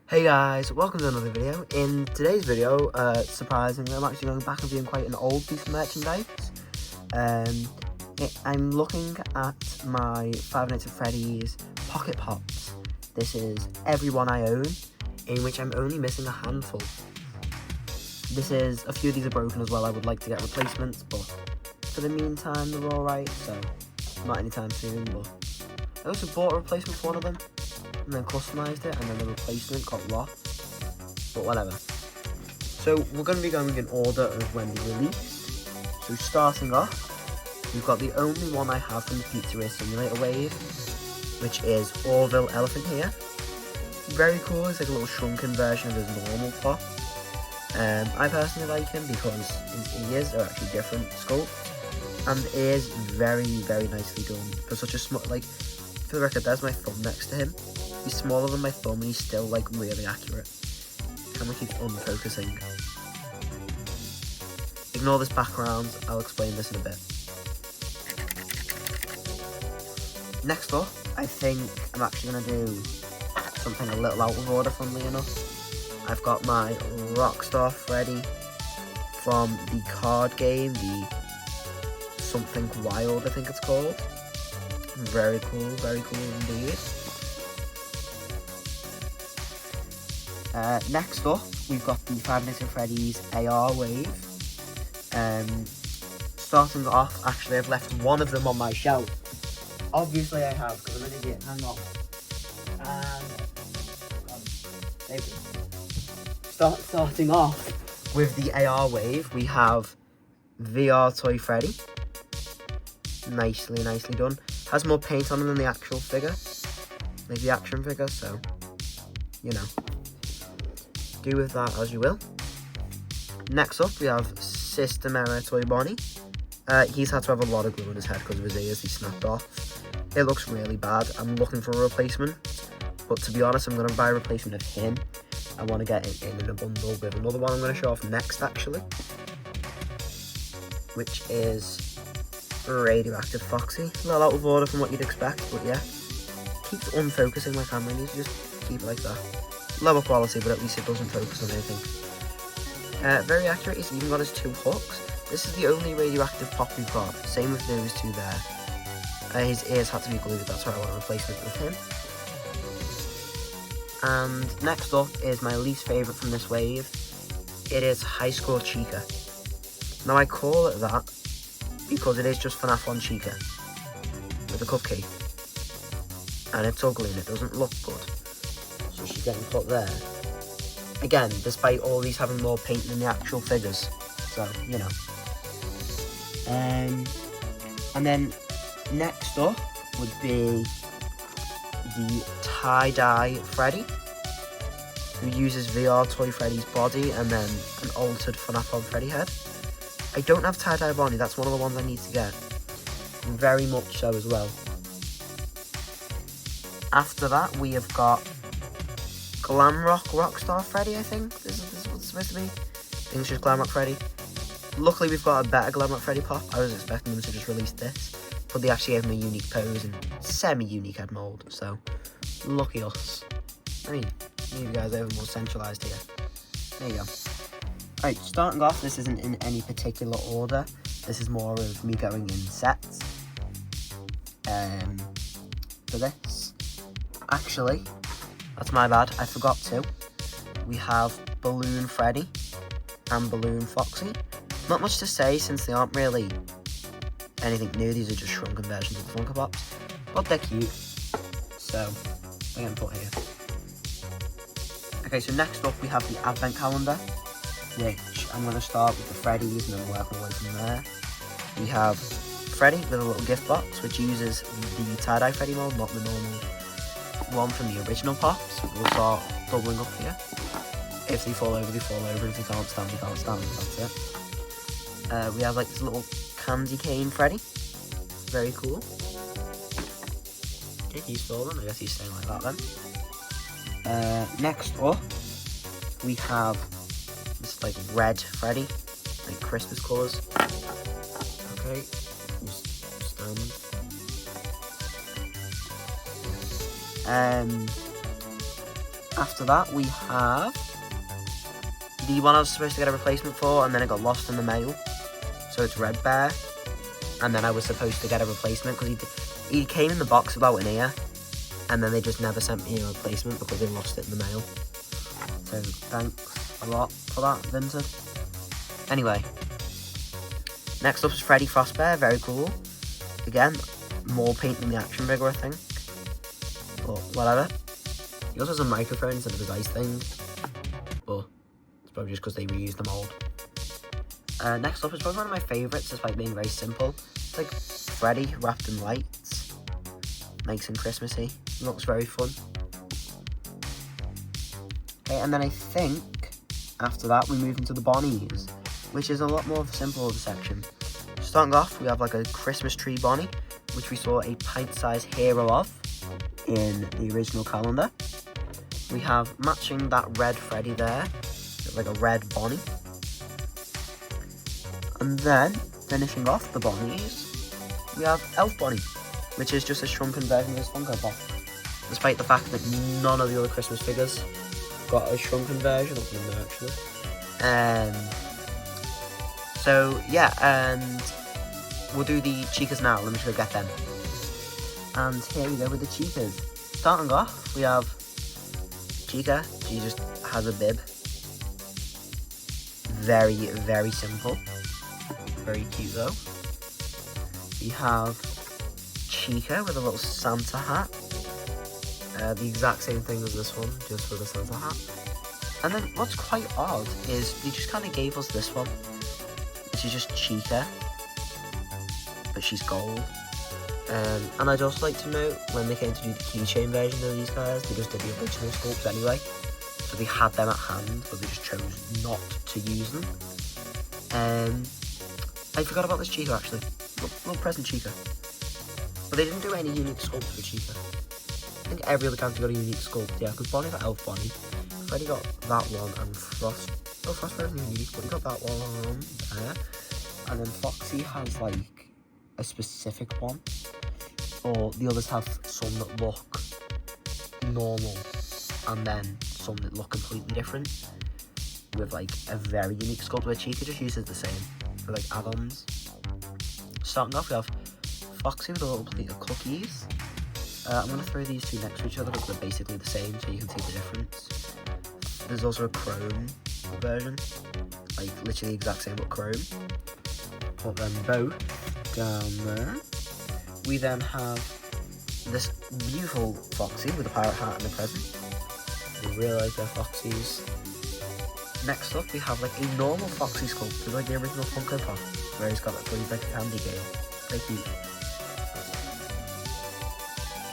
Hey guys, welcome to another video. In today's video, surprisingly, I'm actually going back and viewing quite an old piece of merchandise. I'm looking at my Five Nights at Freddy's Pocket Pops. This is every one I own, in which I'm only missing a handful. A few of these are broken as well. I would like to get replacements, but for the meantime, they're alright, so not anytime soon. But I also bought a replacement for one of them, and then customized it, and then the replacement got lost, but whatever. So we're going to be going in order of when they released. So starting off, we've got the only one I have from the Pizzeria Simulator wave, which is Orville Elephant here. Very cool. It's like a little shrunken version of his normal pop. I personally like him because his ears are actually different sculpt, and it is very, very nicely done for such a small, like, for the record, there's my thumb next to him. He's smaller than my thumb and he's still like really accurate. Camera keeps unfocusing. Ignore this background, I'll explain this in a bit. Next up, I think I'm actually going to do something a little out of order, funnily enough. I've got my Rockstar Freddy from the card game, the Something Wild I think it's called. Very cool indeed. Next up, we've got the Five Nights at Freddy's AR wave. Starting off, actually I've left one of them on my shelf. Obviously I have, because I'm an idiot. Hang on. Starting off with the AR wave, we have VR Toy Freddy. Nicely done. Has more paint on him than the actual figure, like the action figure, so, you know. Do with that as you will. Next up, we have System Error Toy Bonnie. He's had to have a lot of glue on his head because of his ears. He snapped off. It looks really bad. I'm looking for a replacement, but to be honest, I'm going to buy a replacement of him. I want to get it in a bundle with another one I'm going to show off next, actually, which is Radioactive Foxy. A little out of order from what you'd expect, but yeah. Keeps unfocusing my camera. You need to just keep it like that. Lower quality, but at least it doesn't focus on anything. Very accurate. He's even got his two hooks. This is the only radioactive pop we've got. Same with those two there. His ears had to be glued, that's why I want a replacement with him. And next up is my least favourite from this wave. It is High School Chica. Now I call it that because it is just Fnaf on Chica with a cupcake. And it's ugly and it doesn't look good. So she's getting put there. Again, despite all these having more paint than the actual figures. So, you know. And then next up would be the tie-dye Freddy, who uses VR Toy Freddy's body and then an altered Fnaf on Freddy head. I don't have tie-dye Bonnie, that's one of the ones I need to get. Very much so as well. After that, we have got Glamrock Rockstar Freddy, I think. This is what it's supposed to be. I think it's just Glamrock Freddy. Luckily, we've got a better Glamrock Freddy pop. I was expecting them to just release this, but they actually gave him a unique pose and semi-unique head mold, so lucky us. I mean, you guys are even more centralised here. There you go. Alright, starting off, this isn't in any particular order. This is more of me going in sets. For this. Actually, that's my bad, I forgot to. We have Balloon Freddy and Balloon Foxy. Not much to say since they aren't really anything new, these are just shrunken versions of the Funko Pops. But they're cute, so I'm going to put here. Okay, so next up we have the Advent Calendar, which I'm going to start with the Freddys and then work my way from there. We have Freddy with a little gift box, which uses the tie-dye Freddy mold, not the normal one from the original pops. We'll start doubling up here. If they fall over, they fall over. If they can't stand, they can't stand. That's it. We have like this little candy cane Freddy. Very cool. Okay, he's fallen. I guess he's staying like that then. Next up, we have this like red Freddy, like Christmas colours. Okay, just stand. After that, we have the one I was supposed to get a replacement for, and then it got lost in the mail. So it's Red Bear. And then I was supposed to get a replacement because he came in the box without an ear. And then they just never sent me a replacement because they lost it in the mail. So thanks a lot for that, Vincent. Anyway. Next up is Freddy Frostbear. Very cool. Again, more paint than the action figure, I think. But whatever. He also has a microphone instead of his ice thing. But it's probably just because they reused the mold. Next up is probably one of my favourites, despite being very simple. It's like Freddy wrapped in lights. Makes him Christmassy. Looks very fun. Okay, and then I think after that we move into the Bonnies, which is a lot more simple of a section. Starting off, we have like a Christmas tree Bonnie, which we saw a pint-sized hero of in the original calendar. We have matching that red Freddy there, like a red Bonnie. And then, finishing off the Bonnies, we have Elf Bonnie, which is just a shrunken version of his Funko Pop. Despite the fact that none of the other Christmas figures got a shrunken version of them, actually. So, yeah, and we'll do the Chicas now. Let me just go get them. And here we go with the Chicas. Starting off, we have Chica. She just has a bib. Very, very simple. Very cute though. We have Chica with a little Santa hat. The exact same thing as this one, just with a Santa hat. And then what's quite odd is they just kind of gave us this one. This is just Chica, but she's gold. And I'd also like to note, when they came to do the keychain version of these guys, they just did the original sculpts anyway. So they had them at hand, but they just chose not to use them. I forgot about this Chica actually. Little present Chica. But they didn't do any unique sculpts for Chica. I think every other character got a unique sculpt, yeah, because Bonnie got Elf Bonnie. Freddy got that one, and Frost. Oh, Frostbear isn't unique, but he got that one there. And then Foxy has like a specific one. Or the others have some that look normal, and then some that look completely different. With like a very unique sculpt, where Chica just uses the same for like add-ons. Starting off, we have Foxy with a little plate of cookies. I'm going to throw these two next to each other because they're basically the same, so you can see the difference. There's also a chrome version, like literally the exact same but chrome. Put them both down there. We then have this beautiful Foxy with a pirate hat and a present. We really like their Foxies. Next up, we have like a normal Foxy sculpt with like the original Funko Pop, where he's got like a candy cane. Very cute.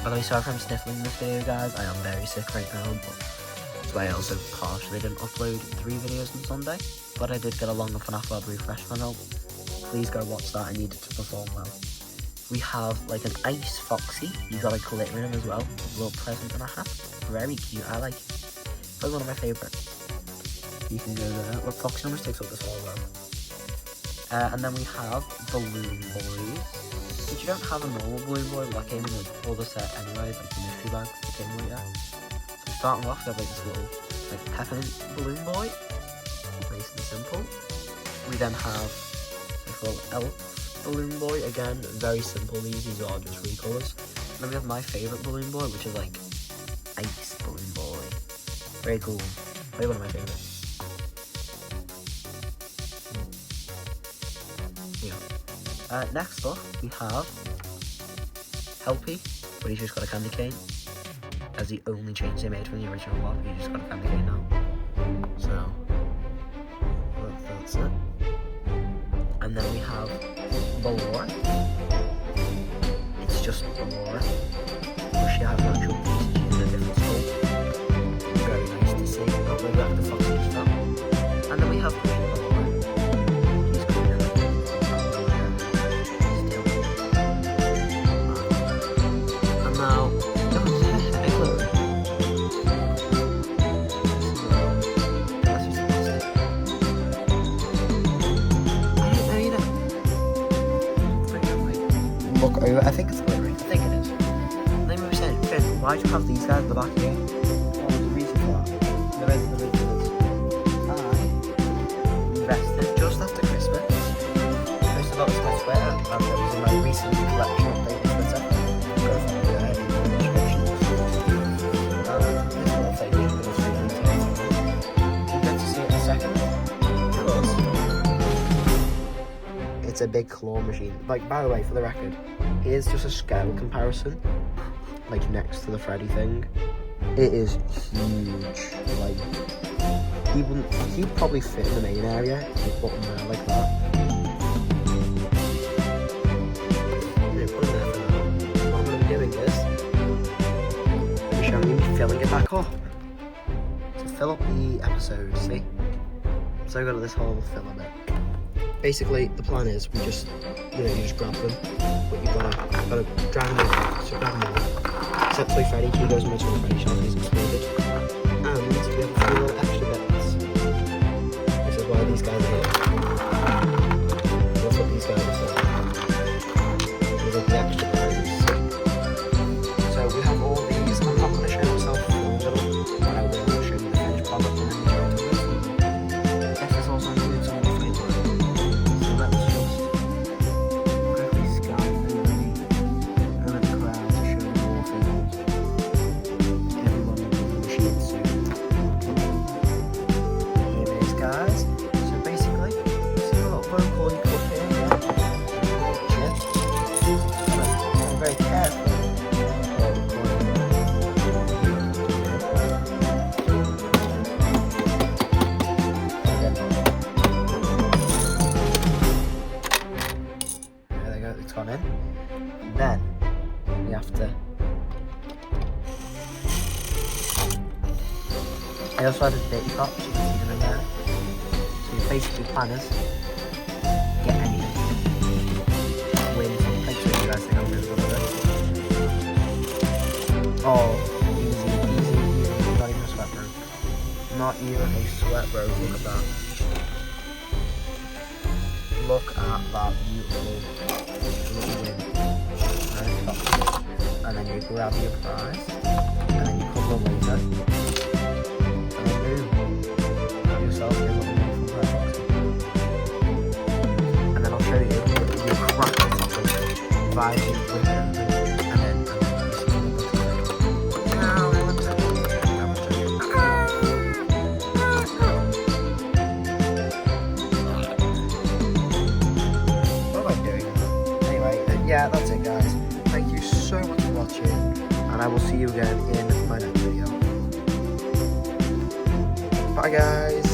By the way, sorry if I'm sniffling in this video, guys. I am very sick right now, but that's why I also partially didn't upload 3 videos on Sunday. But I did get a longer Fnaf Web refresh panel. Please go watch that. I needed to perform well. We have like an ice Foxy. You got like glitter in him as well. A little present and a hat. Very cute. I like it. Probably one of my favourites. You can go there. Look, Foxy almost takes up this whole row. And then we have Balloon Boys. But you don't have a normal Balloon Boy, but that came in the other set anyway, like the mystery bags that came with it. So starting off, we have like this little like peppermint Balloon Boy. Nice and simple. We then have like a little elf Balloon Boy. Again, very simple. These are just recolours. And then we have my favourite Balloon Boy, which is like Ice Balloon Boy. Very cool. Probably one of my favourites. Next up, we have Helpy, but he's just got a candy cane. As the only change they made from the original one, he just got a candy cane now. So, that's it. And then we have Balor. It's just Balor. Wish you have an actual piece, she's a different sculpt. Very nice to see. But we're back to Foxy stuff. And then we have Balor. I think it's glittery. I think it is. Then we were saying, Finn, why do you have these guys at the back here? What was the reason for It's a big claw machine. Like, by the way, for the record, here's just a scale comparison. Like, next to the Freddy thing. It is huge. Like, he'd probably fit in the main area if you put him there like that. Yeah, put him there for now. What I'm going to be doing is, I'm showing you me filling it back up. To fill up the episode, see? So I got this whole filler bit. Basically, the plan is we just, you just grab them, but you've got to drag them in. So grab them all. Except for Freddy, he goes in my toy Freddy shop, he's exploded. And we have a few little extra bits. Which is why these guys are here. That's what these guys are saying. These are the extra prizes. So we have all these. I'm not going to show myself in the middle, but I will show you the finished product and then we try to go through them. Yes, there's also included some of the flavor. So let's just quickly scan through the crowd to show you more things. Everyone in the machine soon. Here it is, guys. So basically, see a little phone call you put here. Chip. I'm very careful. It's gone in, and then we have to. I also added dirty cops, you can see them in there. So your basically plan is get anything, win. Make sure you guys think I'm really good at this. Oh, easy, not even a sweat rope. Not even a sweat rope. Look at that. Look at that beautiful little win. And then you grab your prize, and then you cover them later, and then boom, have yourself your little wonderful Chica and Foxy. And then I'll show you crack the topic, revive you with it, and then you see what it looks like. Now, I want to yeah, that's it, guys. Thank you so much for watching, and I will see you again in my next video. Bye, guys.